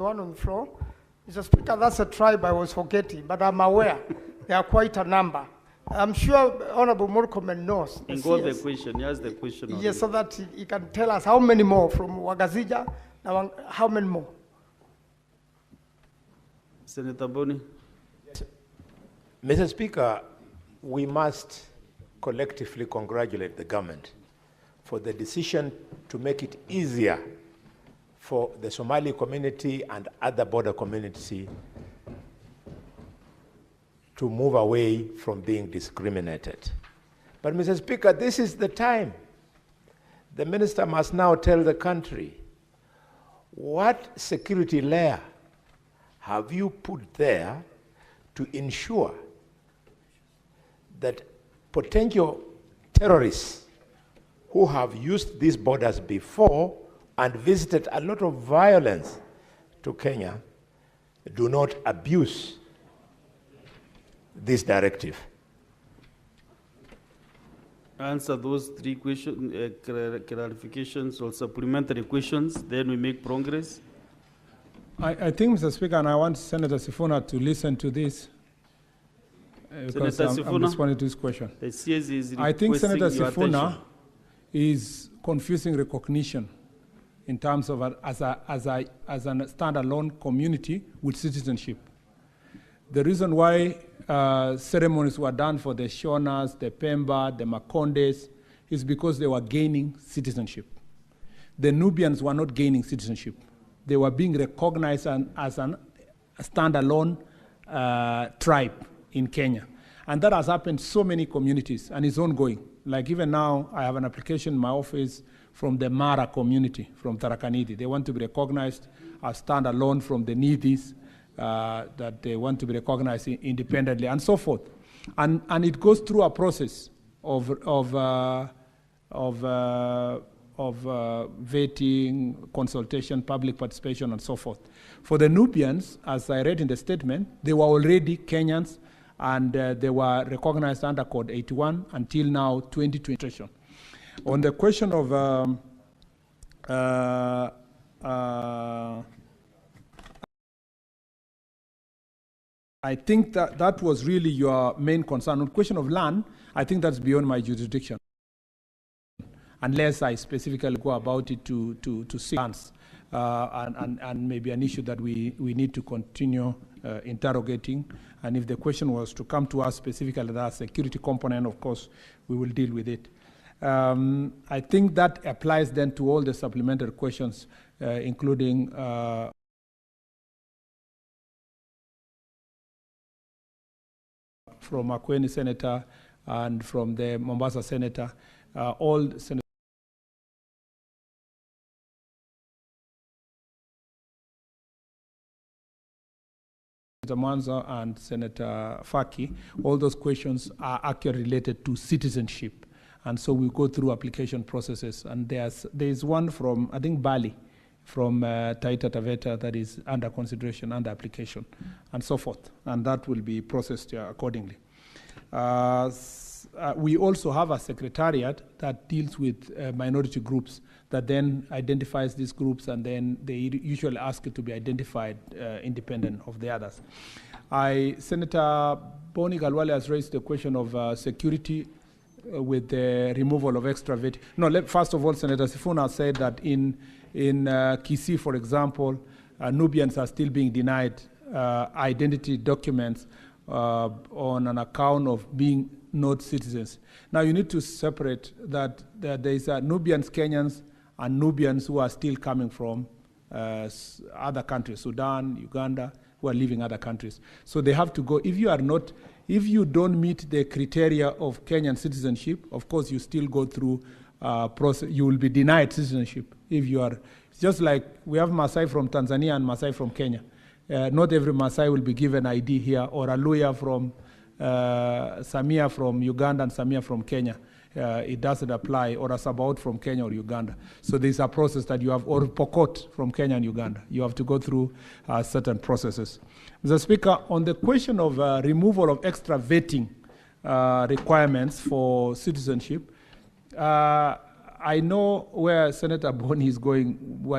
one on the floor. Mr. Speaker, that's a tribe I was forgetting, but I'm aware there are quite a number. I'm sure Honorable Murkomen knows. And go the question, he has the question. Yes, so that he can tell us how many more from Wagazija, now how many more? Senator Boni. Mr. Speaker, we must collectively congratulate the government for the decision to make it easier for the Somali community and other border community to move away from being discriminated. But Mr. Speaker, this is the time. The minister must now tell the country, what security layer have you put there to ensure that potential terrorists who have used these borders before and visited a lot of violence to Kenya do not abuse this directive? Answer those three questions, clarifications or supplementary questions, then we make progress. I think, Mr. Speaker, and I want Senator Sifuna to listen to this because I'm responding to this question. I think Senator Sifuna is confusing recognition in terms of as a standalone community with citizenship. The reason why ceremonies were done for the Shonas, the Pemba, the Makondes is because they were gaining citizenship. The Nubians were not gaining citizenship. They were being recognized as a standalone tribe in Kenya. And that has happened so many communities and is ongoing. Like even now, I have an application in my office from the Mara community, from Tarakaniti. They want to be recognized as standalone from the Nidis, that they want to be recognized independently, and so forth. And it goes through a process of vetting, consultation, public participation, and so forth. For the Nubians, as I read in the statement, they were already Kenyans, and they were recognized under Code 81 until now, 2020. On the question of I think that was really your main concern. On the question of land, I think that's beyond my jurisdiction, unless I specifically go about it to see lands, and maybe an issue that we need to continue interrogating. And if the question was to come to us specifically, that security component, of course, we will deal with it. I think that applies then to all the supplementary questions, including from Makwiny Senator and from the Mombasa Senator, all Senator Manzo and Senator Faki, all those questions are actually related to citizenship. And so we go through application processes. And there's one from, I think, Bali, from Taita Taveta that is under consideration, under application, and so forth. And that will be processed accordingly. We also have a secretariat that deals with minority groups that then identifies these groups, and then they usually ask it to be identified independent of the others. Senator Boni Galwale has raised the question of security with the removal of extra vetting. No, first of all, Senator Sifuna said that in Kisii, for example, Nubians are still being denied identity documents on an account of being not citizens. Now, you need to separate that there is Nubians, Kenyans, and Nubians who are still coming from other countries, Sudan, Uganda, who are living other countries. So they have to go. If you don't meet the criteria of Kenyan citizenship, of course, you still go through process. You will be denied citizenship if you are. It's just like we have Maasai from Tanzania and Maasai from Kenya. Not every Maasai will be given ID here, or a Luya from Samia from Uganda and Samia from Kenya. It doesn't apply, or a Sabaot from Kenya or Uganda. So there's a process that you have, or Pokot from Kenya and Uganda. You have to go through certain processes. Mr. Speaker, on the question of removal of extra vetting requirements for citizenship, I know where Senator Boni is going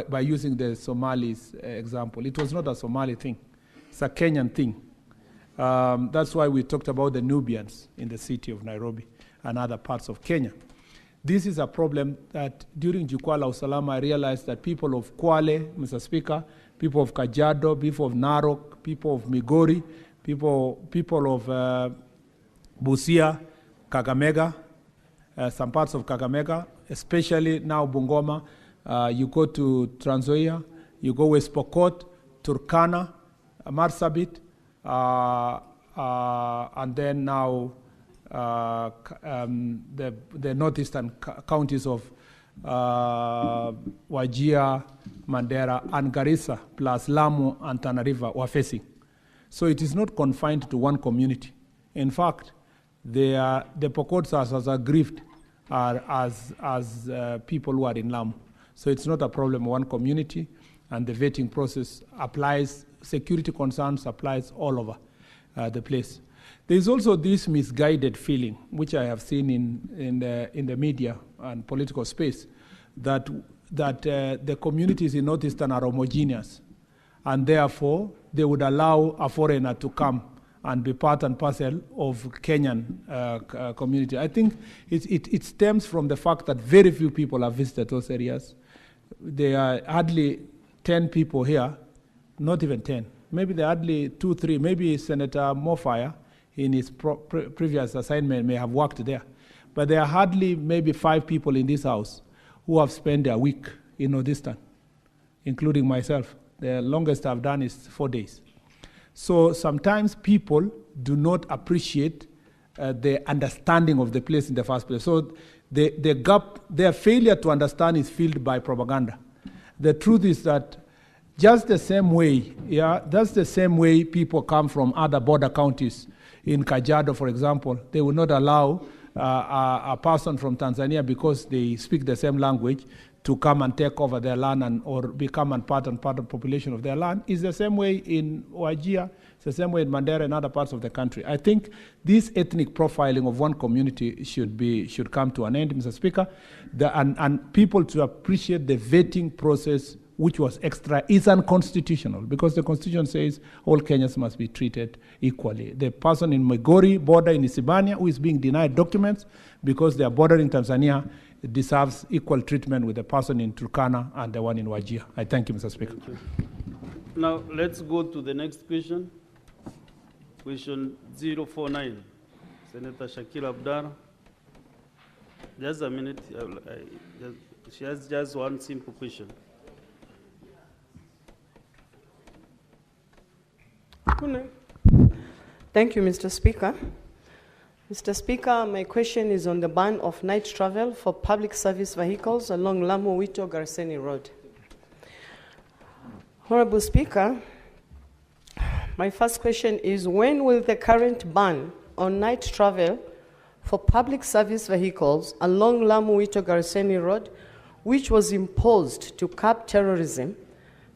by using the Somalis example. It was not a Somali thing. It's a Kenyan thing. That's why we talked about the Nubians in the city of Nairobi and other parts of Kenya. This is a problem that during Jukwaa la Usalama I realized that people of Kwale, Mr. Speaker, people of Kajiado, people of Narok, people of Migori, people of Busia, Kakamega, some parts of Kakamega, especially now Bungoma, you go to Trans Nzoia, you go West Pokot, Turkana, Marsabit, and then now the northeastern counties of Wajir, Mandera, and Garissa, plus Lamu and Tana River were facing. So it is not confined to one community. In fact, the Pokots as aggrieved are as people who are in Lamu. So it's not a problem of one community, and the vetting process applies, security concerns applies all over the place. There is also this misguided feeling, which I have seen in the media and political space, that the communities in Northeastern are homogeneous, and therefore they would allow a foreigner to come and be part and parcel of Kenyan community. I think it stems from the fact that very few people have visited those areas. There are hardly 10 people here, not even 10. Maybe there are hardly 2, 3. Maybe Senator Mofire in his previous assignment may have worked there. But there are hardly maybe 5 people in this house who have spent a week in Nordistan, including myself. The longest I've done is 4 days. So sometimes people do not appreciate the understanding of the place in the first place. So the gap, their failure to understand is filled by propaganda. The truth is that just the same way, that's the same way people come from other border counties. In Kajiado, for example, they will not allow a person from Tanzania, because they speak the same language, to come and take over their land or become part of the population of their land. It's the same way in Wajir, it's the same way in Mandera and other parts of the country. I think this ethnic profiling of one community should come to an end, Mr. Speaker, and people to appreciate the vetting process, which was extra, is unconstitutional, because the Constitution says all Kenyans must be treated equally. The person in Migori border in Isibania who is being denied documents because they are bordering Tanzania deserves equal treatment with the person in Turkana and the one in Wajir. I thank you, Mr. Speaker. Now, let's go to the next question. Question 049. Senator Shakil Abdar. Just a minute. She has just one simple question. Thank you, Mr. Speaker. Mr. Speaker, my question is on the ban of night travel for public service vehicles along Lamu-Wito-Garseni Road. Honorable Speaker, my first question is, when will the current ban on night travel for public service vehicles along Lamu-Wito-Garseni Road, which was imposed to curb terrorism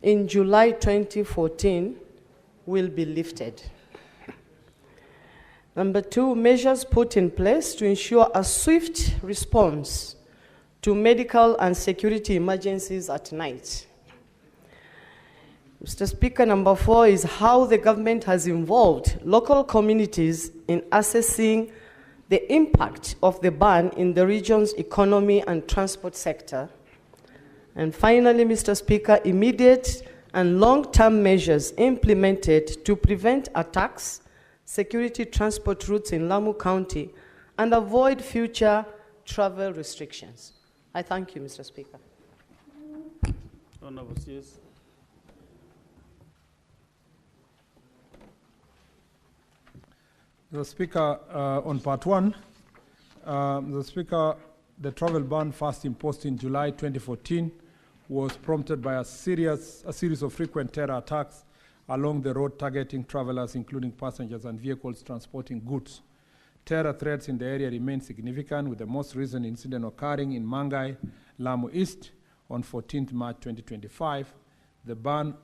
in July 2014, will be lifted? Number 2, measures put in place to ensure a swift response to medical and security emergencies at night. Mr. Speaker, number 4 is how the government has involved local communities in assessing the impact of the ban in the region's economy and transport sector. And finally, Mr. Speaker, immediate and long-term measures implemented to prevent attacks, security transport routes in Lamu County, and avoid future travel restrictions. I thank you, Mr. Speaker. Honorable CS. The Speaker, on part 1, the Speaker, the travel ban first imposed in July 2014 was prompted by a series of frequent terror attacks along the road targeting travelers, including passengers and vehicles transporting goods. Terror threats in the area remain significant, with the most recent incident occurring in Mangai, Lamu East, on 14th March 2025. The ban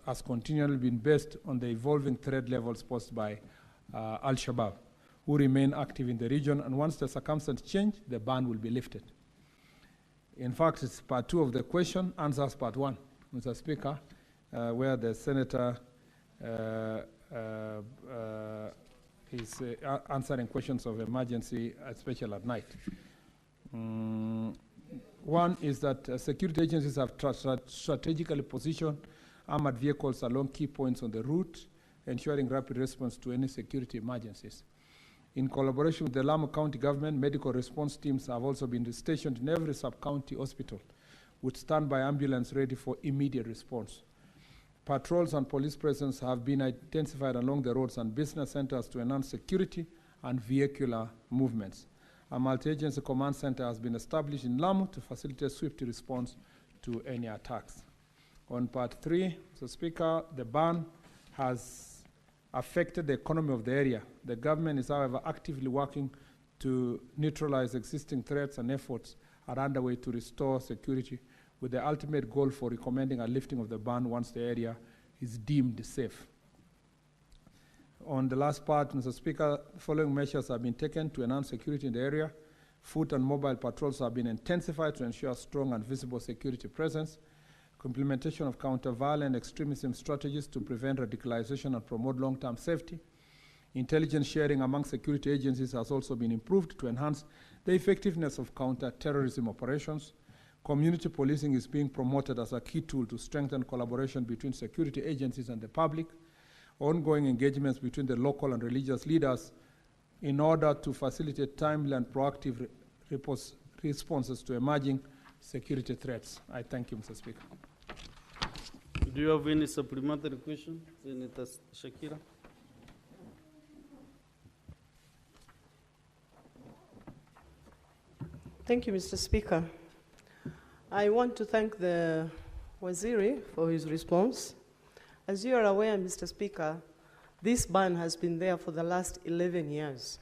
has continually been based on the evolving threat levels posed by Al-Shabaab, who remain active in the region, and once the circumstances change, the ban will be lifted. In fact, it's part 2 of the question, answers part 1, Mr. Speaker, where the senator is answering questions of emergency, especially at night. One is that security agencies have strategically positioned armored vehicles along key points on the route, ensuring rapid response to any security emergencies. In collaboration with the Lamu County government, medical response teams have also been stationed in every sub-county hospital with standby ambulance ready for immediate response. Patrols and police presence have been intensified along the roads and business centers to enhance security and vehicular movements. A multi-agency command center has been established in Lamu to facilitate swift response to any attacks. On part 3, Mr. Speaker, the ban has affected the economy of the area. The government is, however, actively working to neutralize existing threats, and efforts are underway to restore security, with the ultimate goal for recommending a lifting of the ban once the area is deemed safe. On the last part, Mr. Speaker, the following measures have been taken to enhance security in the area. Foot and mobile patrols have been intensified to ensure strong and visible security presence. Implementation of counter-violent extremism strategies to prevent radicalization and promote long-term safety. Intelligence sharing among security agencies has also been improved to enhance the effectiveness of counter-terrorism operations. Community policing is being promoted as a key tool to strengthen collaboration between security agencies and the public. Ongoing engagements between the local and religious leaders in order to facilitate timely and proactive responses to emerging security threats. I thank you, Mr. Speaker. Do you have any supplementary question, Senator Shakira? Thank you, Mr. Speaker. I want to thank the Waziri for his response. As you are aware, Mr. Speaker, this ban has been there for the last 11 years.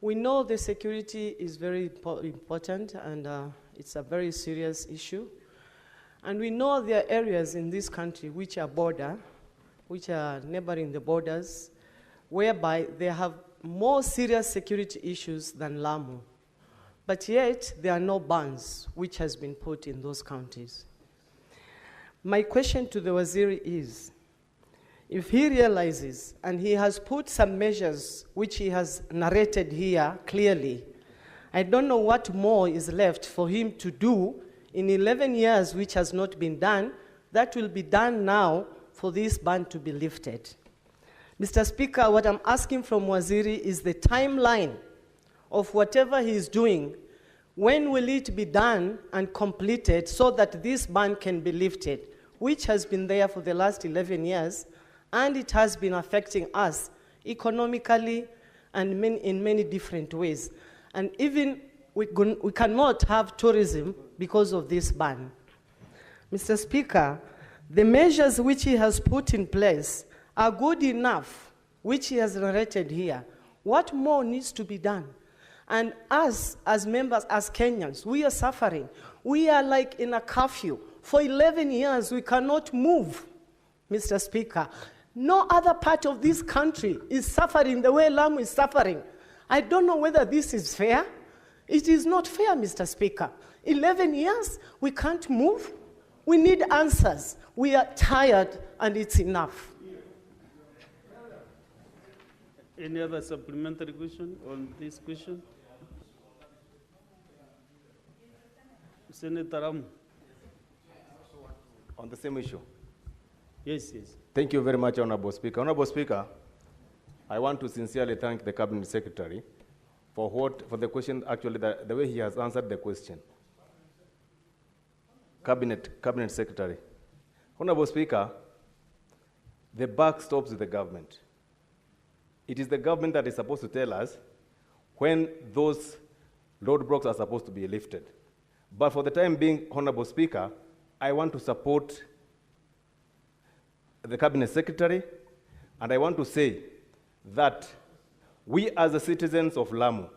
We know the security is very important, and it's a very serious issue. And we know there are areas in this country which are neighboring the borders, whereby they have more serious security issues than Lamu. But yet, there are no bans which has been put in those counties. My question to the Waziri is, if he realizes, and he has put some measures which he has narrated here clearly, I don't know what more is left for him to do in 11 years which has not been done, that will be done now for this ban to be lifted. Mr. Speaker, what I'm asking from Waziri is the timeline of whatever he is doing. When will it be done and completed so that this ban can be lifted, which has been there for the last 11 years, and it has been affecting us economically and in many different ways. And even we cannot have tourism because of this ban. Mr. Speaker, the measures which he has put in place are good enough, which he has narrated here. What more needs to be done? And us, as members, as Kenyans, we are suffering. We are like in a curfew. For 11 years, we cannot move, Mr. Speaker. No other part of this country is suffering the way Lamu is suffering. I don't know whether this is fair. It is not fair, Mr. Speaker. 11 years, we can't move. We need answers. We are tired, and it's enough. Any other supplementary question on this question? Senator Ram. On the same issue. Yes, yes. Thank you very much, Honorable Speaker. Honorable Speaker, I want to sincerely thank the Cabinet Secretary for the question, actually, the way he has answered the question. Cabinet Secretary. Honorable Speaker, the buck stops with the government. It is the government that is supposed to tell us when those roadblocks are supposed to be lifted. But for the time being, Honorable Speaker, I want to support the Cabinet Secretary, and I want to say that we as the citizens of Lamu,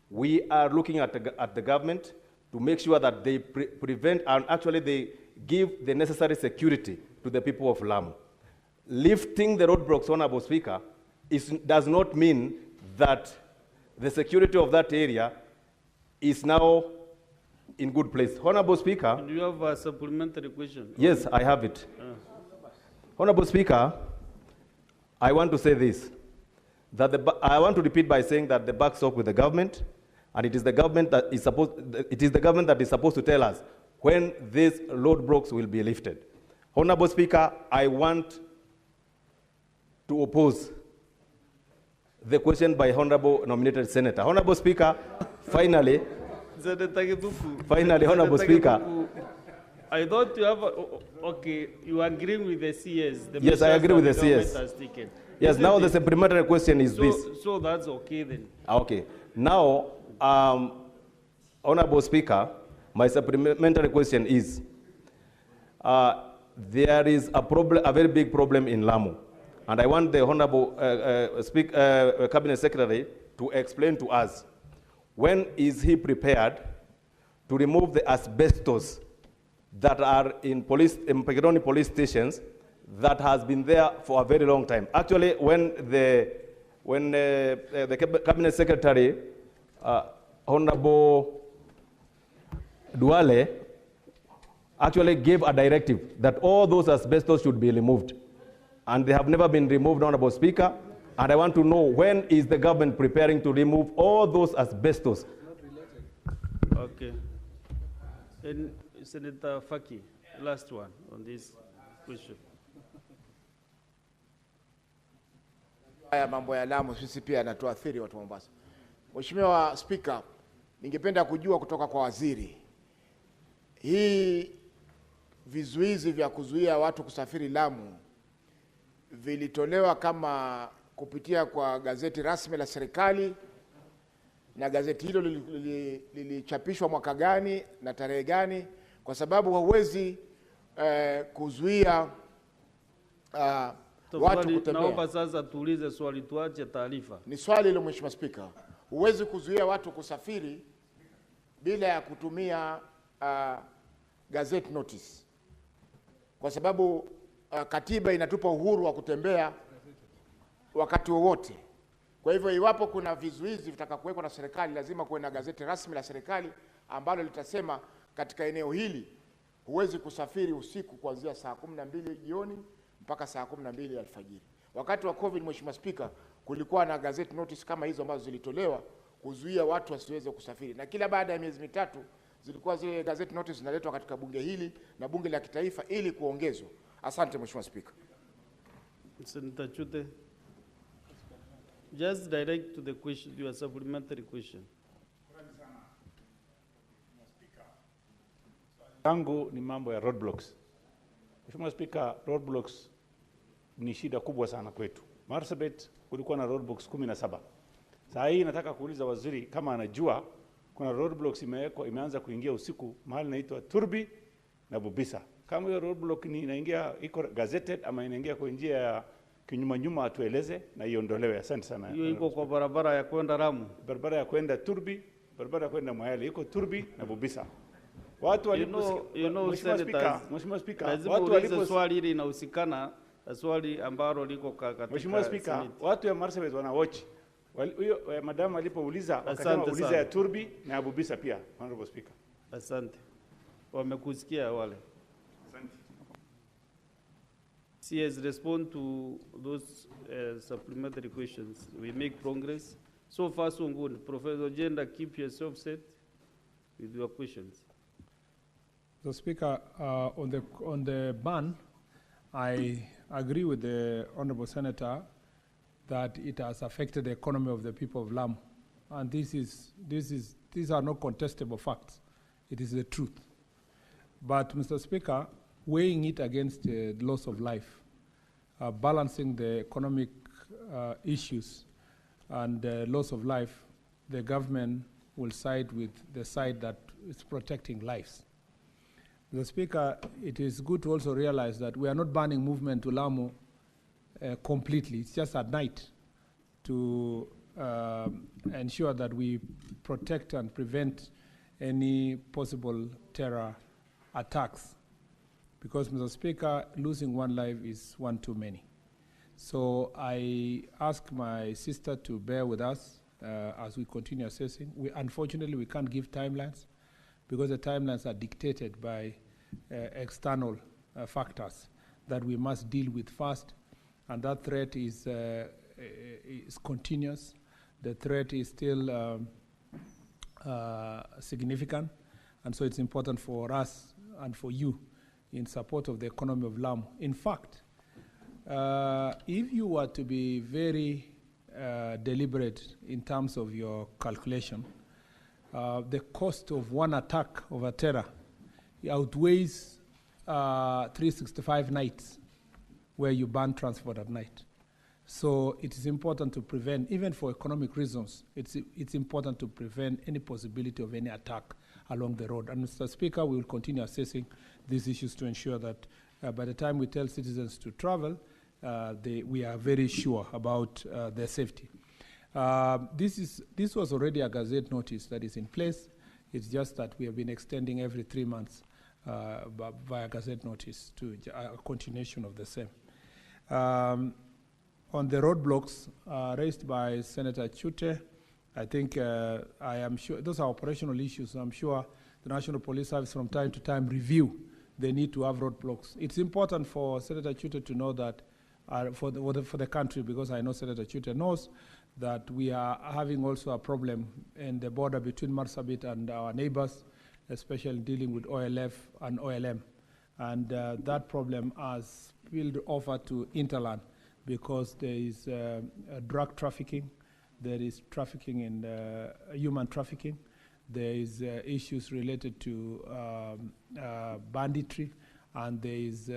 we are looking at the government to make sure that they prevent and actually they give the necessary security to the people of Lamu. Lifting the roadblocks, Honorable Speaker, does not mean that the security of that area is now in good place. Honorable Speaker. Do you have a supplementary question? Yes, I have it. Honorable Speaker, I want to say this, that I want to repeat by saying that the buck stops with the government, and it is the government that is supposed to tell us when these roadblocks will be lifted. Honorable Speaker, I want to oppose the question by Honorable nominated Senator. Honorable Speaker, finally, Honorable Speaker. I thought you have, okay, you agree with the CS. The yes, I agree with the CS. Yes, now the supplementary question is this. So that's okay then. Okay. Now, Honorable Speaker, my supplementary question is, there is a very big problem in Lamu. And I want the Honorable Cabinet Secretary to explain to us, when is he prepared to remove the asbestos that are in Mpeketoni police stations that has been there for a very long time? Actually, when the Cabinet Secretary, Honorable Duale, actually gave a directive that all those asbestos should be removed. And they have never been removed, Honorable Speaker. And I want to know, when is the government preparing to remove all those asbestos? Okay. And Senator Faki, last one on this question. Haya mambo ya Lamu sisi pia yanatuathiri watu wa Mombasa. Mheshimiwa Spika, ningependa kujua kutoka kwa waziri, hii vizuizi vya kuzuia watu kusafiri Lamu vilitolewa kama kupitia kwa gazeti rasmi la serikali, na gazeti hilo lilichapishwa mwaka gani na tarehe gani? Kwa sababu hauwezi kuzuia watu kutembea. Naomba sasa tuulize swali, tuache taarifa. Ni swali hilo Mheshimiwa Spika. Huwezi kuzuia watu kusafiri bila ya kutumia gazette notice. Kwa sababu katiba inatupa uhuru wa kutembea wakati wowote. Kwa hivyo iwapo kuna vizuizi vitaka kuwekwa na serikali, lazima kuwe na gazeti rasmi la serikali ambalo litasema katika eneo hili huwezi kusafiri usiku kuanzia saa 12 jioni mpaka saa 12 alfajiri. Wakati wa COVID, Mheshimiwa Spika, kulikuwa na gazette notice kama hizo ambazo zilitolewa kuzuia watu wasiweze kusafiri. Na kila baada ya miezi mitatu zilikuwa zile gazette notice zinaletwa katika bunge hili na bunge la kitaifa ili kuongezwa. Asante Mheshimiwa Spika. Senator Chute, just direct to the question, your supplementary question. Tangu ni mambo ya roadblocks. Mheshimiwa Spika, roadblocks ni shida kubwa sana kwetu. Marsabit kulikuwa na roadblocks 17. Saa hii nataka kuuliza waziri kama anajua kuna roadblocks imeanza kuingia usiku mahali inaitwa Turbi na Bubisa. Kama hiyo roadblock ni inaingia iko gazetted ama inaingia kwa njia ya kinyuma atueleze na iondolewe. Asante sana. Hiyo iko kwa barabara ya kwenda Lamu. Barabara ya kwenda Turbi, barabara ya kwenda Mayale iko Turbi na Bubisa. Watu Mheshimiwa Spika, watu walipo swali hili inahusikana na swali ambalo liko katika Mheshimiwa Spika, watu ya Marsabit wana watch. Huyo madam alipouliza wakasema uliza ya Turbi na Bubisa pia, Honorable Speaker. Asante. Wamekusikia wale. Asante. CS, respond to those supplementary questions. We make progress. So far, so good. Professor Jenda, keep yourself set with your questions. So, Speaker, on the ban, I agree with the Honourable Senator that it has affected the economy of the people of Lamu, and these are not contestable facts. It is the truth. But, Mr. Speaker, weighing it against the loss of life, balancing the economic issues and the loss of life, the government will side with the side that is protecting lives. Mr. Speaker, it is good to also realize that we are not banning movement to Lamu completely. It's just at night to ensure that we protect and prevent any possible terror attacks. Because, Mr. Speaker, losing one life is one too many. So I ask my sister to bear with us as we continue assessing. Unfortunately, we can't give timelines, because the timelines are dictated by external factors that we must deal with first, and that threat is continuous. The threat is still significant, and so it's important for us and for you in support of the economy of Lamu. In fact, if you were to be very deliberate in terms of your calculation, the cost of one attack of a terror outweighs 365 nights where you ban transport at night. So it is important to prevent, even for economic reasons, it's important to prevent any possibility of any attack along the road. And Mr. Speaker, we will continue assessing these issues to ensure that by the time we tell citizens to travel, we are very sure about their safety. This was already a Gazette notice that is in place. It's just that we have been extending every 3 months via Gazette notice to a continuation of the same. On the roadblocks raised by Senator Chute, I think I am sure those are operational issues. I'm sure the National Police Service from time to time review the need to have roadblocks. It's important for Senator Chute to know that for the country, because I know Senator Chute knows that we are having also a problem in the border between Marsabit and our neighbors, especially dealing with OLF and OLM. And that problem has spilled over to Interland because there is drug trafficking, there is trafficking in human trafficking, there is issues related to banditry, and there is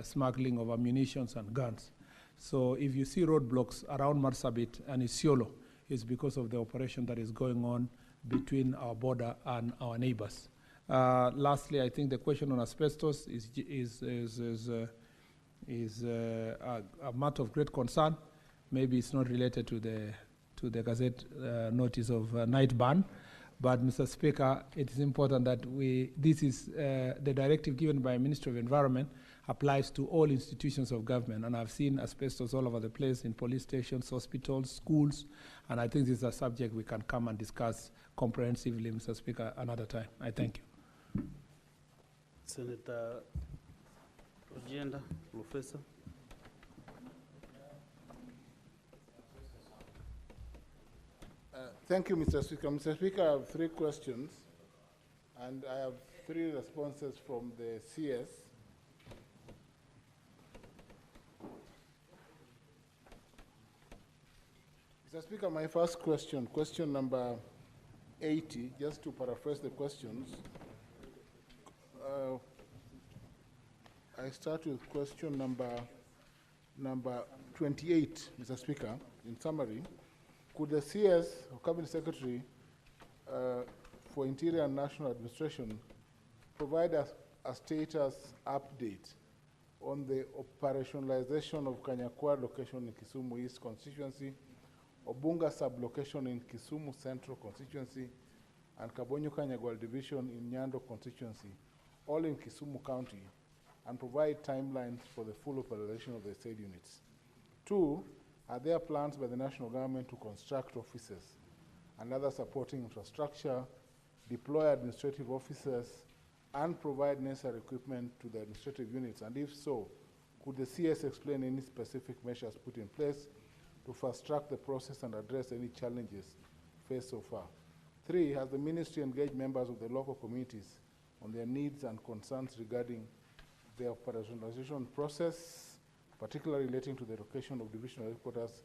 smuggling of ammunition and guns. So if you see roadblocks around Marsabit and Isiolo, it's because of the operation that is going on between our border and our neighbors. Lastly, I think the question on asbestos is a matter of great concern. Maybe it's not related to the Gazette notice of night ban, but Mr. Speaker, it is important that this is the directive given by Ministry of Environment applies to all institutions of government, and I've seen asbestos all over the place in police stations, hospitals, schools, and I think this is a subject we can come and discuss comprehensively, Mr. Speaker, another time. I thank you. Senator Agenda, Professor. Thank you, Mr. Speaker. Mr. Speaker, I have 3 questions, and I have 3 responses from the CS. Mr. Speaker, my first question number 80, just to paraphrase the questions. I start with question number 28, Mr. Speaker. In summary, could the CS or Cabinet Secretary for Interior and National Administration provide us a status update on the operationalization of Kanyakwa location in Kisumu East constituency, Obunga sub-location in Kisumu Central constituency, and Kabonyo Kanyagwal division in Nyando constituency, all in Kisumu County, and provide timelines for the full operation of the said units. 2, are there plans by the national government to construct offices and other supporting infrastructure, deploy administrative officers, and provide necessary equipment to the administrative units? And if so, could the CS explain any specific measures put in place to fast-track the process and address any challenges faced so far? 3, has the ministry engaged members of the local communities on their needs and concerns regarding the operationalization process, particularly relating to the location of divisional headquarters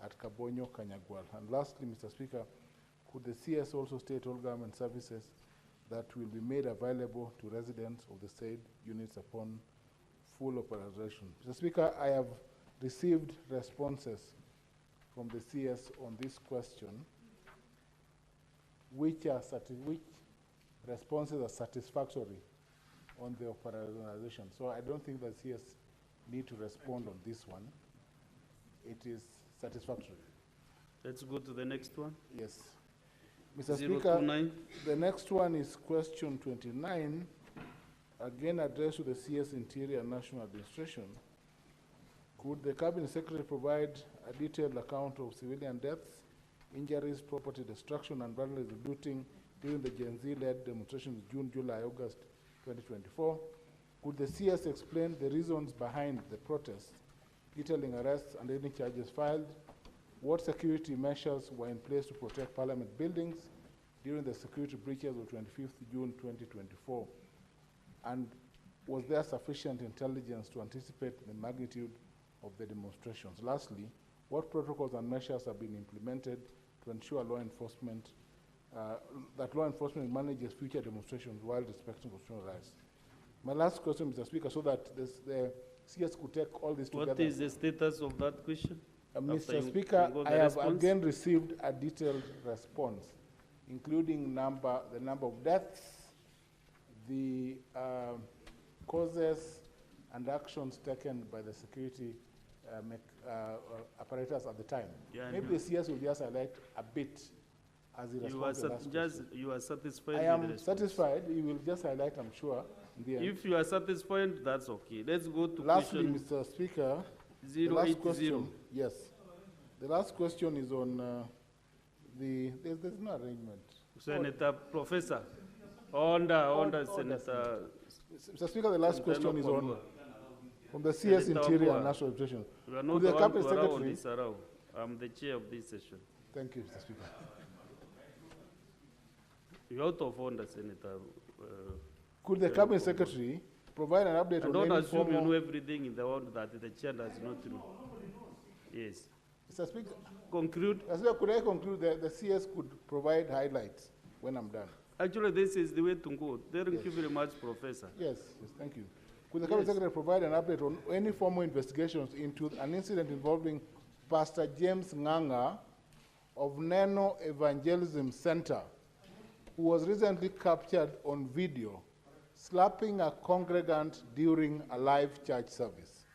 at Kabonyo, Kanyagwal? And lastly, Mr. Speaker, could the CS also state all government services that will be made available to residents of the said units upon full operationalization? Mr. Speaker, I have received responses from the CS on this question, which responses are satisfactory on the operationalization. So I don't think that CS need to respond on this one. It is satisfactory. Let's go to the next one. Yes. Mr. 029. Speaker, the next one is question 29, again addressed to the CS Interior and National Administration. Could the Cabinet Secretary provide a detailed account of civilian deaths, injuries, property destruction, and vandalism looting during the Gen Z-led demonstrations June, July, August 2024. Could the CS explain the reasons behind the protests, detailing arrests and any charges filed? What security measures were in place to protect Parliament buildings during the security breaches of 25th June 2024? And was there sufficient intelligence to anticipate the magnitude of the demonstrations? Lastly, what protocols and measures have been implemented to ensure that law enforcement manages future demonstrations while respecting constitutional rights? My last question, Mr. Speaker, so that the CS could take all this together. What is the status of that question? Mr. Speaker, I have again received a detailed response, including the number of deaths, the causes and actions taken by the security apparatus at the time. Yeah, maybe the CS will just highlight a bit as he responds to the last question. You are satisfied I am satisfied. You will just highlight, I'm sure. If you are satisfied, that's okay. Let's go to lastly, question. Mr. Speaker, 080. the last question, yes. The last question is on there's no arrangement. Senator Professor. Order, Senator. Mr. Speaker, the last question is on from the CS Interior and National Education. You are not the Cabinet Secretary. I'm the chair of this session. Thank you, Mr. Speaker. You're out of order, Senator. Could the Cabinet Secretary provide an update on don't assume you know everything in the world that the chair does not know. Yes. Mr. Speaker, conclude. Could I conclude that the CS could provide highlights when I'm done? Actually, this is the way to go. Thank you very much, Professor. Yes, thank you. Could the Cabinet Secretary provide an update on any formal investigations into an incident involving Pastor James Nganga of Neno Evangelism Center, who was recently captured on video slapping a congregant during a live church service?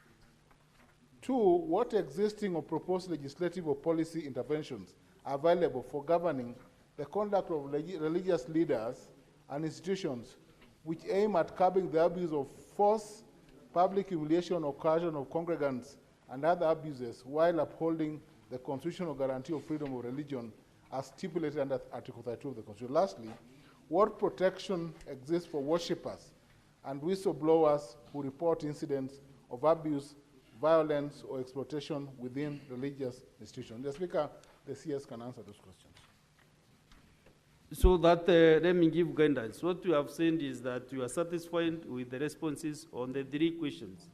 2, what existing or proposed legislative or policy interventions are available for governing the conduct of religious leaders and institutions which aim at curbing the abuse of force, public humiliation or coercion of congregants and other abuses while upholding the constitutional guarantee of freedom of religion as stipulated under Article 32 of the Constitution? Lastly, what protection exists for worshippers and whistleblowers who report incidents of abuse, violence, or exploitation within religious institutions? The Speaker, the CS can answer those questions. So that, let me give guidance. What you have said is that you are satisfied with the responses on the 3 questions,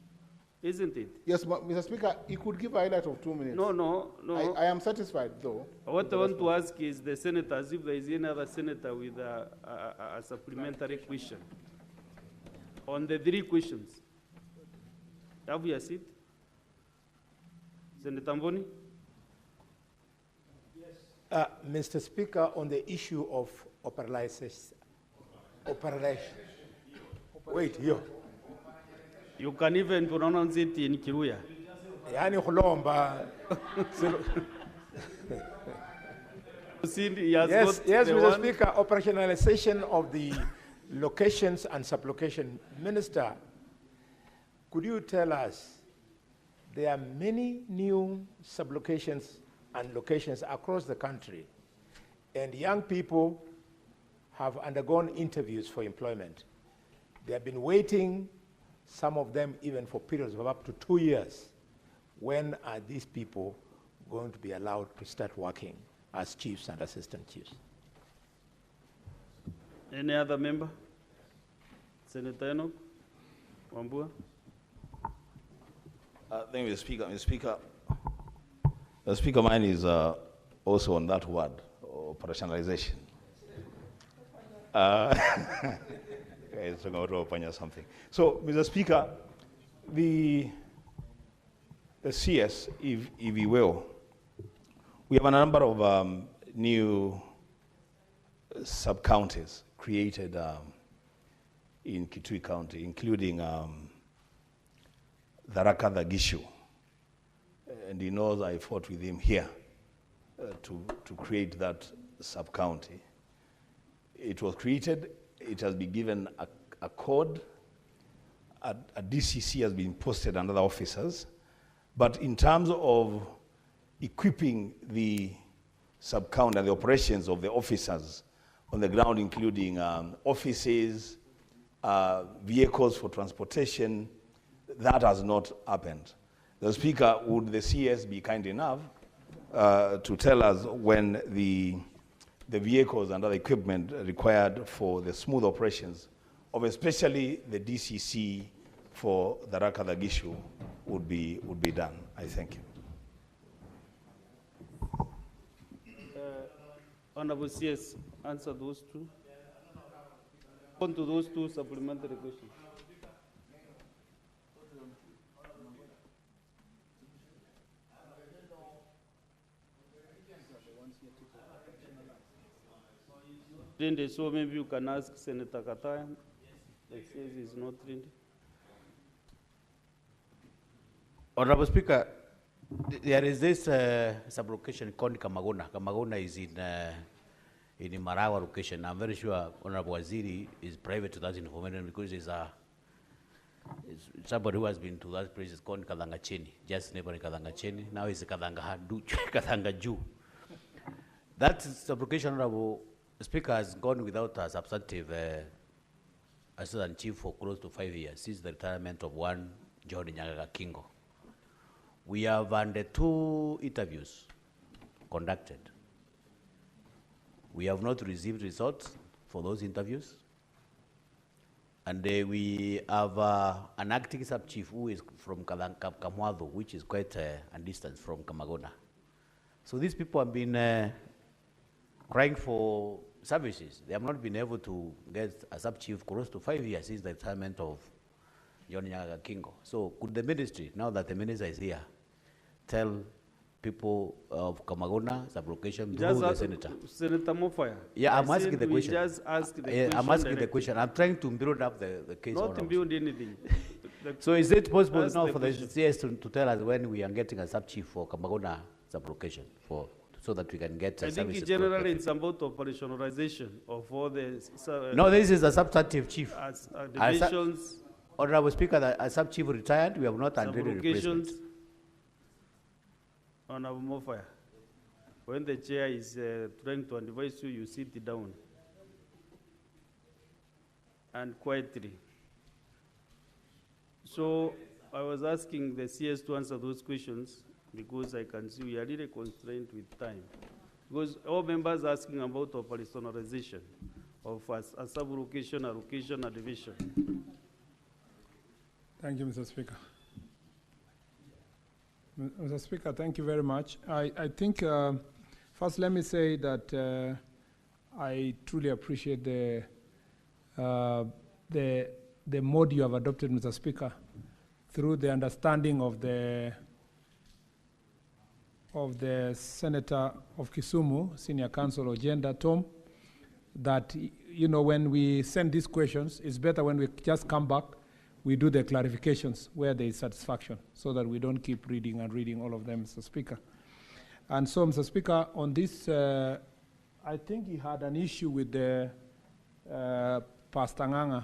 isn't it? Yes, Mr. Speaker, you could give a highlight of 2 minutes. No. I am satisfied, though. What I want to ask is the senators, if there is any other senator with a supplementary question. On the 3 questions. Have you a seat? Senator Mboni? Mr. Speaker, on the issue of operation. Wait, here. You can even pronounce it in Kiruya. Yani khulomba. Yes, Mr. Speaker, operationalization of the locations and sublocation. Minister, could you tell us, there are many new sublocations and locations across the country, and young people have undergone interviews for employment. They have been waiting, some of them even for periods of up to 2 years. When are these people going to be allowed to start working as chiefs and assistant chiefs? Any other member? Senator Enoch Wambua? Thank you, Speaker. Mr. Speaker, the Speaker, mine is also on that word, operationalization. It's going to open something. So, Mr. Speaker, the CS, if you will, we have a number of new sub-counties created in Kitui County, including Tharaka Gishu. And he knows I fought with him here to create that sub-county. It was created, it has been given a code, a DCC has been posted under the officers, but in terms of equipping the sub-county and the operations of the officers on the ground, including offices, vehicles for transportation. That has not happened. The Speaker, would the CS be kind enough to tell us when the vehicles and other equipment required for the smooth operations of especially the DCC for the Rigathigachagua would be done? I thank you. Honorable CS, answer those two. On to those two supplementary questions. Trinde, so maybe you can ask Senator Kataya. The CS is not Trinde. Honorable Speaker, there is this sub-location called Kamagona. Kamagona is in Marawa location. I'm very sure Honorable Waziri is private to that information because it's somebody who has been to that place. It's called Kadangacheni, just neighboring Kadangacheni. Now it's Kadangaju. That sub-location, Honorable Speaker, has gone without a substantive assistant chief for close to 5 years since the retirement of one John Kingo. We have under 2 interviews conducted. We have not received results for those interviews. And we have an acting sub-chief who is from Kamwado, which is quite a distance from Kamagona. So these people have been crying for services. They have not been able to get a sub-chief close to 5 years since the retirement of John Kingo. So could the ministry, now that the minister is here, tell people of Kamagona sub-location through the senator? Senator Mofaya. Yeah, I'm asking the question. Just ask the question. I'm asking the question. I'm trying to build up the case. Not to build anything. So is it possible now for the CS to tell us when we are getting a sub-chief for Kamagona sub-location so that we can get I think generally it's about operationalization of all the... no, this is a substantive chief. Divisions... Honorable Speaker, a sub-chief retired, we have not unveiled replacement. Honorable Mofaya, when the chair is trying to advise you, you sit down and quietly. So I was asking the CS to answer those questions because I can see we are really constrained with time. Because all members are asking about operationalization of a sub-location, a location, a division. Thank you, Mr. Speaker. Mr. Speaker, thank you very much. I think, first let me say that I truly appreciate the mode you have adopted, Mr. Speaker, through the understanding of the Senator of Kisumu, Senior Counsel Ojenda Tom, that, you know, when we send these questions, it's better when we just come back, we do the clarifications where there is satisfaction so that we don't keep reading and reading all of them, Mr. Speaker. And so, Mr. Speaker, on this, I think he had an issue with the Pastor Nganga.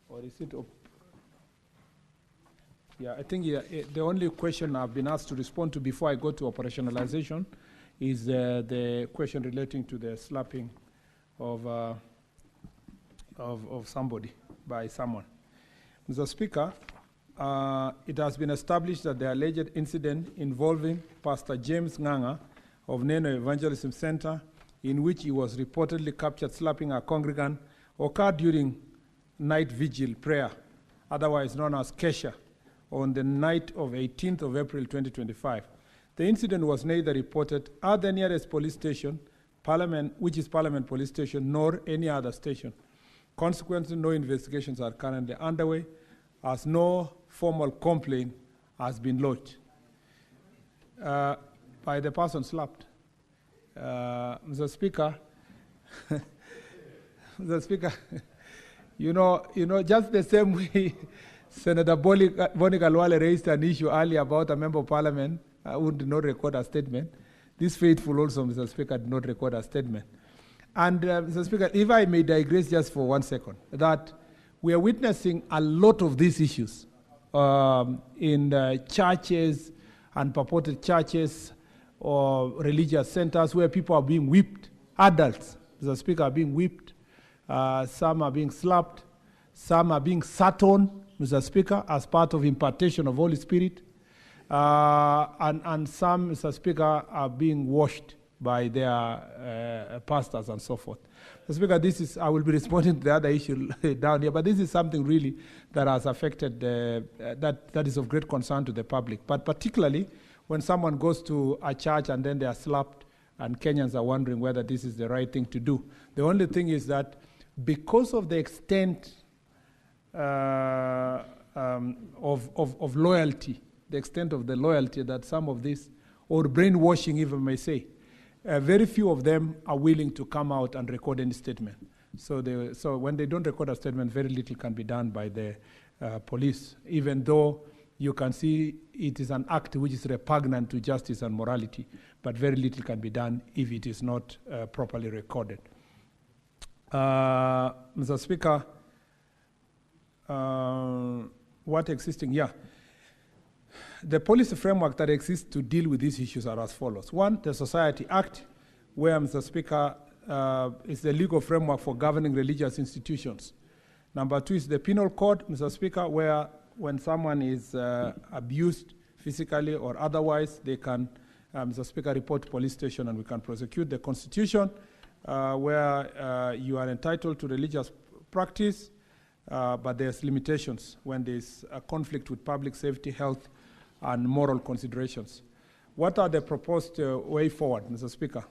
Or is it? Yeah, I think the only question I've been asked to respond to before I go to operationalization is the question relating to the slapping of somebody by someone. Mr. Speaker, it has been established that the alleged incident involving Pastor James Nganga of Neno Evangelism Center, in which he was reportedly captured slapping a congregant, occurred during night vigil prayer, otherwise known as Kesha, on the night of 18th of April 2025. The incident was neither reported at the nearest police station, Parliament, which is Parliament Police Station, nor any other station. Consequently, no investigations are currently underway, as no formal complaint has been lodged by the person slapped. Mr. Speaker, Mr. Speaker, you know, just the same way Senator Bonnie Kalwale raised an issue earlier about a member of Parliament who did not record a statement. This faithful also, Mr. Speaker, did not record a statement. And Mr. Speaker, if I may digress just for 1 second, that we are witnessing a lot of these issues in churches and purported churches or religious centers where people are being whipped. Adults, Mr. Speaker, are being whipped. Some are being slapped. Some are being sat on, Mr. Speaker, as part of impartation of Holy Spirit. And some, Mr. Speaker, are being washed by their pastors and so forth. Mr. Speaker, this is, I will be responding to the other issue down here, but this is something really that has affected, that is of great concern to the public. But particularly when someone goes to a church and then they are slapped and Kenyans are wondering whether this is the right thing to do. The only thing is that because of the extent of loyalty, the extent of the loyalty that some of this, or brainwashing if I may say, very few of them are willing to come out and record any statement. So when they don't record a statement, very little can be done by the police, even though you can see it is an act which is repugnant to justice and morality, but very little can be done if it is not properly recorded. Mr. Speaker, what existing? Yeah. The policy framework that exists to deal with these issues are as follows. One, the Society Act, where, Mr. Speaker, is the legal framework for governing religious institutions. Number two is the Penal Code, Mr. Speaker, where when someone is abused physically or otherwise, they can, Mr. Speaker, report to police station and we can prosecute. The Constitution, where you are entitled to religious practice, but there's limitations when there's a conflict with public safety, health, and moral considerations. What are the proposed way forward, Mr. Speaker?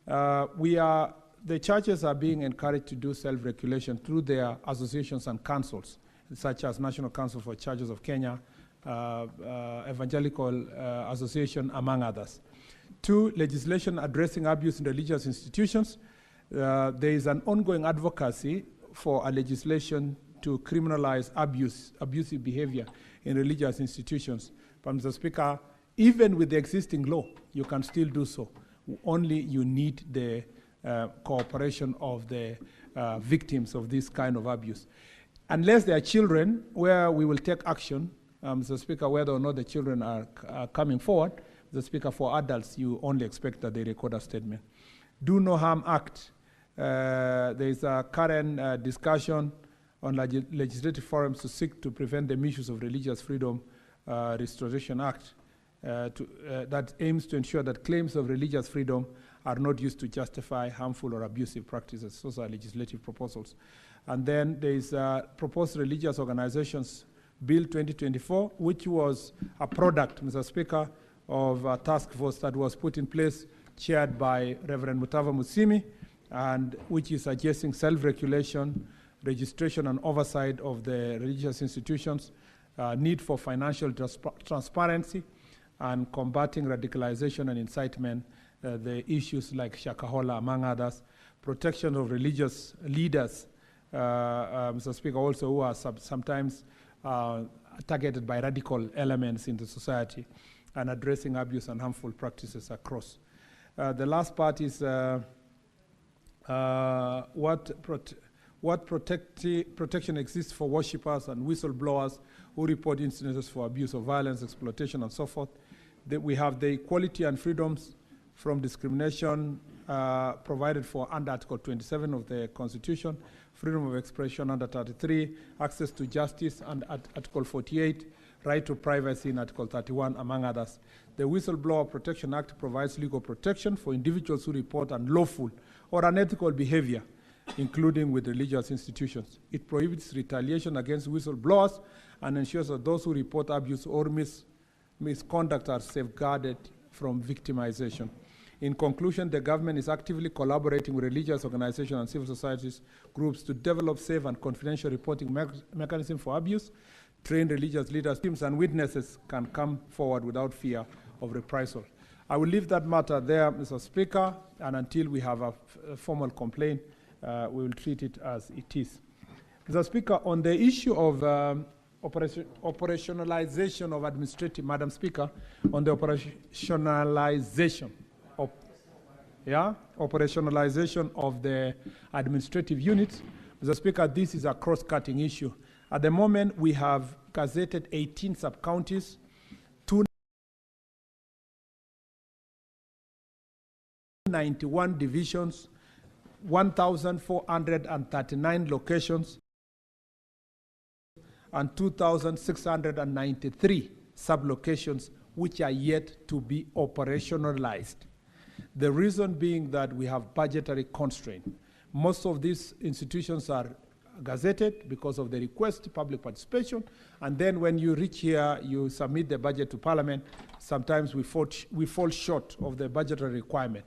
The churches are being encouraged to do self-regulation through their associations and councils, such as National Council for Churches of Kenya, Evangelical Association, among others. Two, legislation addressing abuse in religious institutions. There is an ongoing advocacy for a legislation to criminalize abusive behavior in religious institutions. But Mr. Speaker, even with the existing law, you can still do so. Only you need the cooperation of the victims of this kind of abuse. Unless they are children, where we will take action, Mr. Speaker, whether or not the children are coming forward, Mr. Speaker, for adults, you only expect that they record a statement. Do No Harm Act. There is a current discussion on legislative forums to seek to prevent the misuse of Religious Freedom Restoration Act that aims to ensure that claims of religious freedom are not used to justify harmful or abusive practices. Those are legislative proposals. And then there is proposed Religious Organizations Bill 2024, which was a product, Mr. Speaker, of a task force that was put in place, chaired by Reverend Mutava Musimi, and which is suggesting self-regulation, registration and oversight of the religious institutions, need for financial transparency, and combating radicalization and incitement, the issues like Shakahola, among others, protection of religious leaders, Mr. Speaker, also who are sometimes targeted by radical elements in the society, and addressing abuse and harmful practices across. The last part is what protection exists for worshippers and whistleblowers who report incidents for abuse or violence, exploitation, and so forth. We have the equality and freedoms from discrimination provided for under Article 27 of the Constitution, freedom of expression under 33, access to justice under Article 48, right to privacy in Article 31, among others. The Whistleblower Protection Act provides legal protection for individuals who report unlawful or unethical behavior, including with religious institutions. It prohibits retaliation against whistleblowers and ensures that those who report abuse or misconduct are safeguarded from victimization. In conclusion, the government is actively collaborating with religious organizations and civil society groups to develop safe and confidential reporting mechanisms for abuse. Trained religious leaders, teams, and witnesses can come forward without fear of reprisal. I will leave that matter there, Mr. Speaker, and until we have a formal complaint, we will treat it as it is. Mr. Speaker, on the issue of operationalization of administrative, Madam Speaker, on the operationalization of the administrative units, Mr. Speaker, this is a cross-cutting issue. At the moment, we have gazetted 18 sub-counties, 91 divisions, 1,439 locations, and 2,693 sublocations which are yet to be operationalized. The reason being that we have budgetary constraint. Most of these institutions are gazetted because of the request, public participation, and then when you reach here, you submit the budget to Parliament. Sometimes we fall short of the budgetary requirement.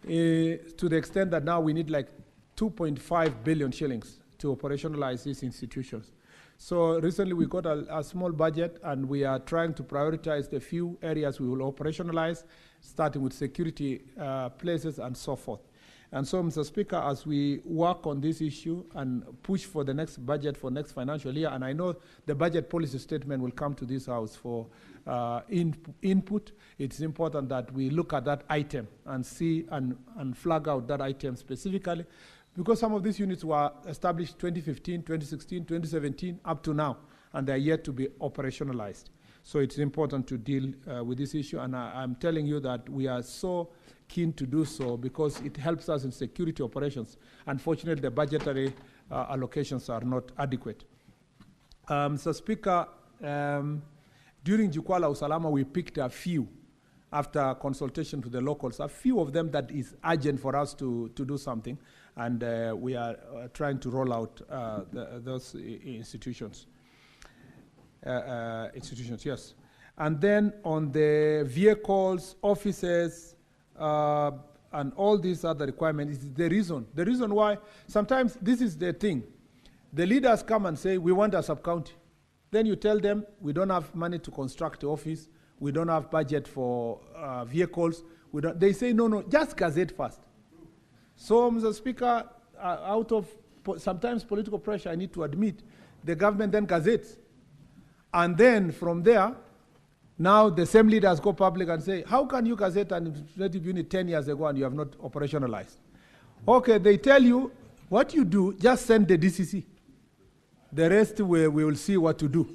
To the extent that now we need like 2.5 billion shillings to operationalize these institutions. So recently we got a small budget, and we are trying to prioritize the few areas we will operationalize, starting with security places and so forth. And so, Mr. Speaker, as we work on this issue and push for the next budget for next financial year, and I know the budget policy statement will come to this House for input, it's important that we look at that item and see and flag out that item specifically, because some of these units were established 2015, 2016, 2017, up to now, and they're yet to be operationalized. So it's important to deal with this issue, and I'm telling you that we are so keen to do so because it helps us in security operations. Unfortunately, the budgetary allocations are not adequate. Mr. Speaker, during Jukwaa la Usalama, we picked a few after consultation to the locals, a few of them that is urgent for us to do something, and we are trying to roll out those institutions. Yes. And then on the vehicles, offices, and all these other requirements is the reason. The reason why, sometimes this is the thing. The leaders come and say, we want a sub-county. Then you tell them, we don't have money to construct the office, we don't have budget for vehicles. They say, no, just gazette first. So, Mr. Speaker, out of sometimes political pressure, I need to admit, the government then gazettes. And then from there, now the same leaders go public and say, how can you gazette an administrative unit 10 years ago and you have not operationalized? Okay, they tell you, what you do, just send the DCC. The rest we will see what to do.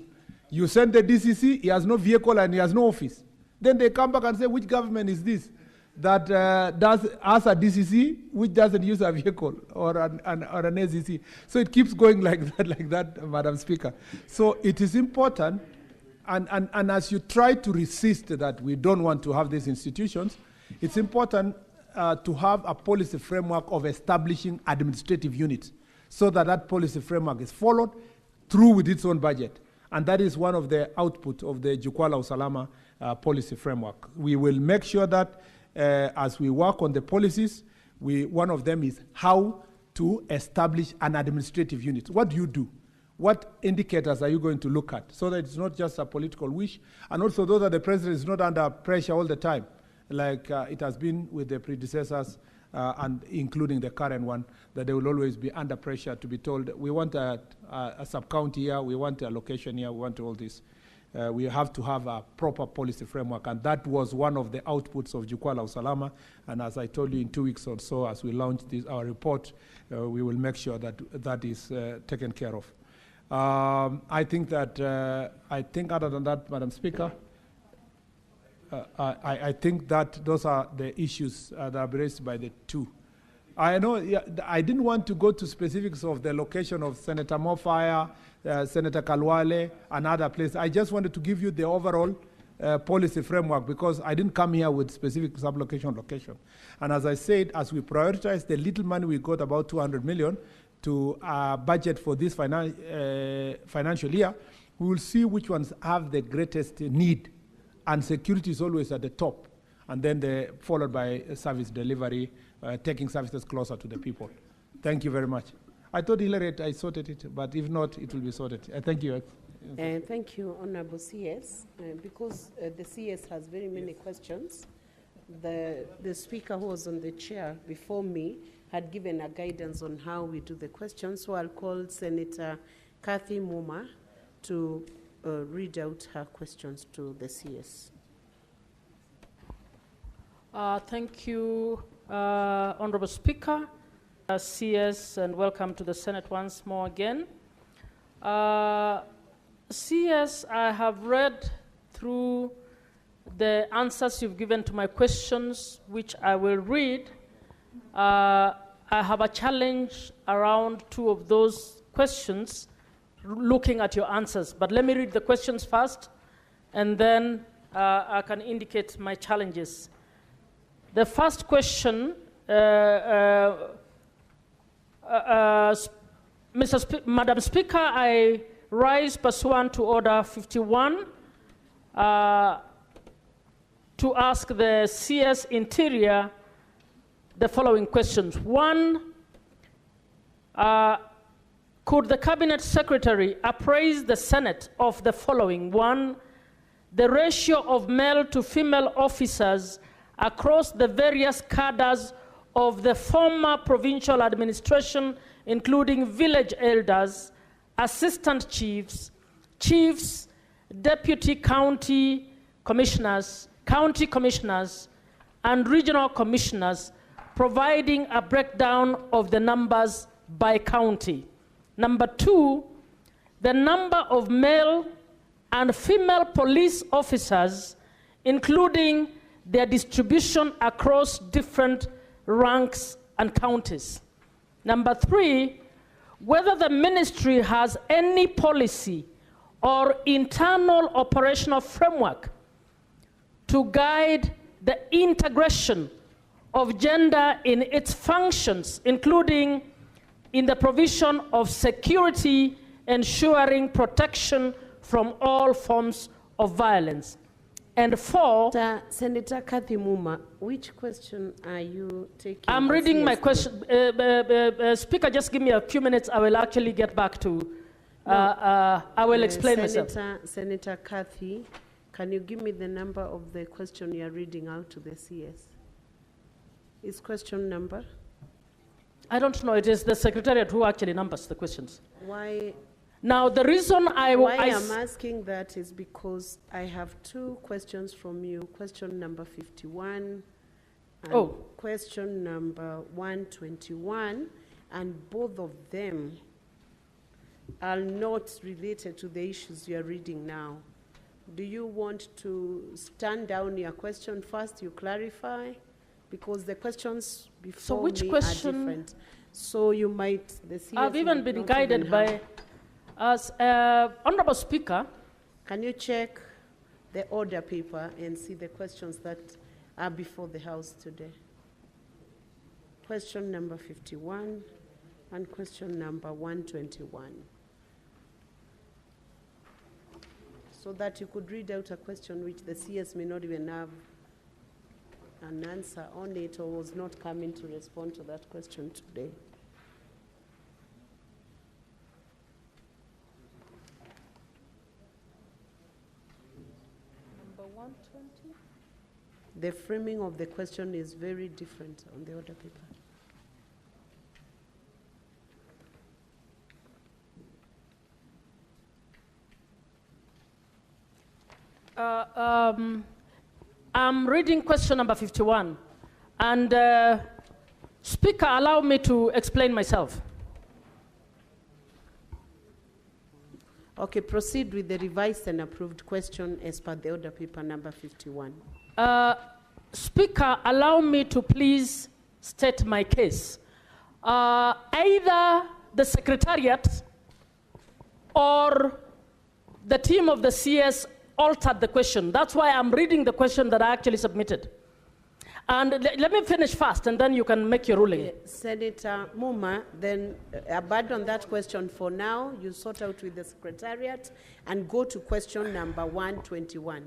You send the DCC, he has no vehicle and he has no office. Then they come back and say, which government is this that has a DCC which doesn't use a vehicle or an ACC? So it keeps going like that, Madam Speaker. So it is important, and as you try to resist that we don't want to have these institutions, it's important to have a policy framework of establishing administrative units so that that policy framework is followed through with its own budget. And that is one of the output of the Jukwaa la Usalama policy framework. We will make sure that as we work on the policies, one of them is how to establish an administrative unit. What do you do? What indicators are you going to look at so that it's not just a political wish, and also so that the president is not under pressure all the time, like it has been with the predecessors and including the current one, that they will always be under pressure to be told, we want a sub-county here, we want a location here, we want all this. We have to have a proper policy framework, and that was one of the outputs of Jukwaa la Usalama. And as I told you, in 2 weeks or so, as we launch our report, we will make sure that that is taken care of. I think other than that, Madam Speaker, I think that those are the issues that are raised by the two. I know I didn't want to go to specifics of the location of Senator Mofaya, Senator Kalwale, and other places. I just wanted to give you the overall policy framework because I didn't come here with specific sublocation location. And as I said, as we prioritize the little money we got, about 200 million, to budget for this financial year, we will see which ones have the greatest need. And security is always at the top. And then followed by service delivery, taking services closer to the people. Thank you very much. I thought I sorted it, but if not, it will be sorted. Thank you. Thank you, Honorable CS. Because the CS has very many questions, the speaker who was on the chair before me had given a guidance on how we do the questions, so I'll call Senator Kathy Muma to read out her questions to the CS. Thank you, Honorable Speaker, CS, and welcome to the Senate once more again. CS, I have read through the answers you've given to my questions, which I will read. I have a challenge around 2 of those questions, looking at your answers. But let me read the questions first, and then I can indicate my challenges. The first question, Madam Speaker, I rise pursuant to Order 51 to ask the CS Interior the following questions. 1, could the Cabinet Secretary appraise the Senate of the following? 1, the ratio of male to female officers across the various cadres of the former provincial administration, including village elders, assistant chiefs, chiefs, deputy county commissioners, and regional commissioners, providing a breakdown of the numbers by county. Number 2, the number of male and female police officers, including their distribution across different ranks and counties. Number 3, whether the ministry has any policy or internal operational framework to guide the integration of gender in its functions, including in the provision of security, ensuring protection from all forms of violence. And 4, Senator Kathy Muma, which question are you taking? I'm reading my question. Speaker, just give me a few minutes. I will actually get back to, I will explain myself. Senator Kathy, can you give me the number of the question you are reading out to the CS? Is question number? I don't know. It is the Secretariat who actually numbers the questions. Why? Now, the reason Why I'm asking that is because I have 2 questions from you. Question number 51 and question number 121, and both of them are not related to the issues you are reading now. Do you want to stand down your question first, you clarify? Because the questions before me are different. So you might, the CS I've even been guided by, as Honorable Speaker. Can you check the order paper and see the questions that are before the House today? Question number 51 and question number 121. So that you could read out a question which the CS may not even have an answer on it, or was not coming to respond to that question today. Number 120. The framing of the question is very different on the order paper. I'm reading question number 51. And Speaker, allow me to explain myself. Okay, proceed with the revised and approved question as per the order paper number 51. Speaker, allow me to please state my case. Either the Secretariat or the team of the CS altered the question. That's why I'm reading the question that I actually submitted. And let me finish first, and then you can make your ruling. Senator Muma, then abandon that question for now. You sort out with the Secretariat and go to question number 121.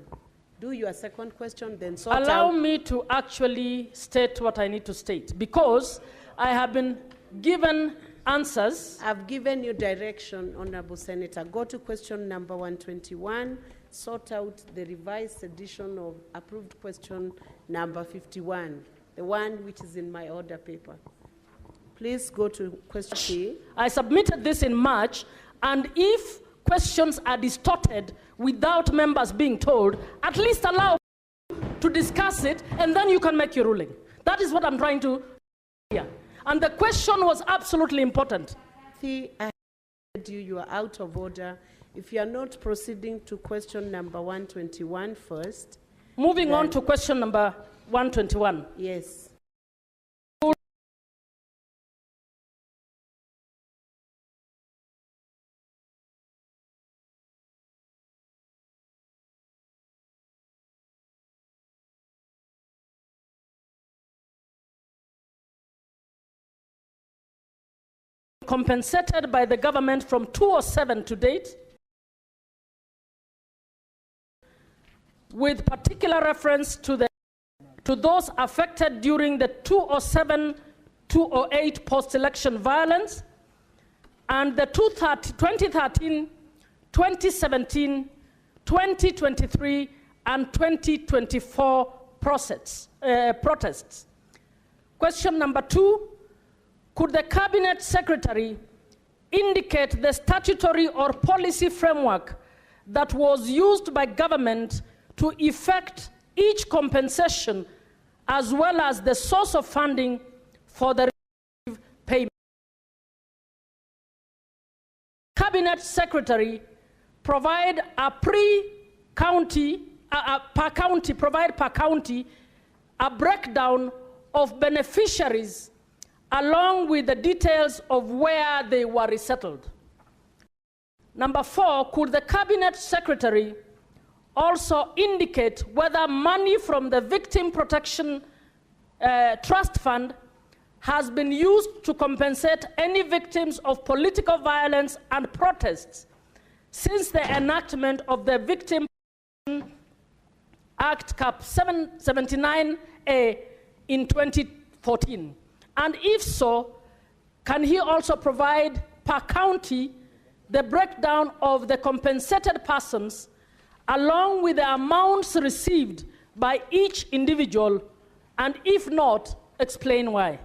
Do your second question, then sort out. Allow me to actually state what I need to state, because I have been given answers. I've given you direction, Honorable Senator. Go to question number 121. Sort out the revised edition of approved question number 51, the one which is in my order paper. Please go to question C. I submitted this in March, and if questions are distorted without members being told, at least allow to discuss it, and then you can make your ruling. That is what I'm trying to hear. And the question was absolutely important. I heard you are out of order. If you are not proceeding to question number 121 first, Moving on to question number 121. Yes. Compensated by the government from 2007 to date, with particular reference to those affected during the 2007-2008 post-election violence and the 2013, 2017, 2023, and 2024 protests. Question number 2. Could the Cabinet Secretary indicate the statutory or policy framework that was used by government to effect each compensation, as well as the source of funding for the payment? Cabinet Secretary provide per county a breakdown of beneficiaries along with the details of where they were resettled. Number 4, could the Cabinet Secretary also indicate whether money from the Victim Protection Trust Fund has been used to compensate any victims of political violence and protests since the enactment of the Victim Protection Act Cap 79A in 2014? And if so, can he also provide per county the breakdown of the compensated persons along with the amounts received by each individual, and if not, explain why?